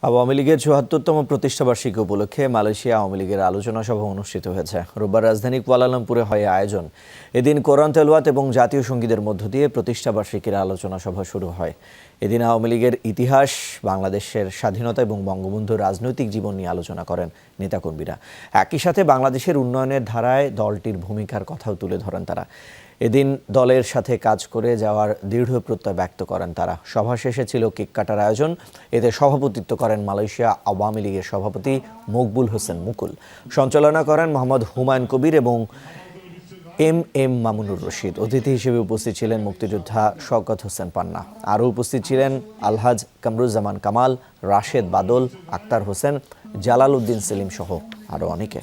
আওয়ামী লীগের ৭৪তম প্রতিষ্ঠাবার্ষিকী উপলক্ষে মালয়েশিয়া আওয়ামী লীগের আলোচনা সভা অনুষ্ঠিত হয়েছে। রোববার রাজধানী কুয়ালালামপুরে হয় আয়োজন। এদিন কোরআন তেলাওয়াত এবং জাতীয় সঙ্গীতের মধ্য দিয়ে প্রতিষ্ঠাবার্ষিকীর আলোচনা সভা শুরু হয়। এদিন আওয়ামী লীগের ইতিহাস, বাংলাদেশের স্বাধীনতা এবং বঙ্গবন্ধুর রাজনৈতিক জীবন নিয়ে আলোচনা করেন নেতাকর্মীরা। একই সাথে বাংলাদেশের উন্নয়নের ধারায় দলটির ভূমিকার কথাও তুলে ধরেন তারা। এদিন দলের সাথে কাজ করে যাওয়ার দৃঢ় প্রত্যয় ব্যক্ত করেন তারা। সভা শেষে ছিল কেক কাটার আয়োজন। এতে সভাপতিত্ব করেন মালয়েশিয়া আওয়ামী লীগের সভাপতি মকবুল হোসেন মুকুল। সঞ্চালনা করেন মোহাম্মদ হুমায়ুন কবির এবং এম মামুনুর রশিদ। অতিথি হিসেবে উপস্থিত ছিলেন মুক্তিযোদ্ধা শওকত হোসেন পান্না। আরও উপস্থিত ছিলেন আলহাজ কামরুজ্জামান কামাল, রাশেদ বাদল, আক্তার হোসেন, জালাল উদ্দিন সেলিম সহ আরও অনেকে।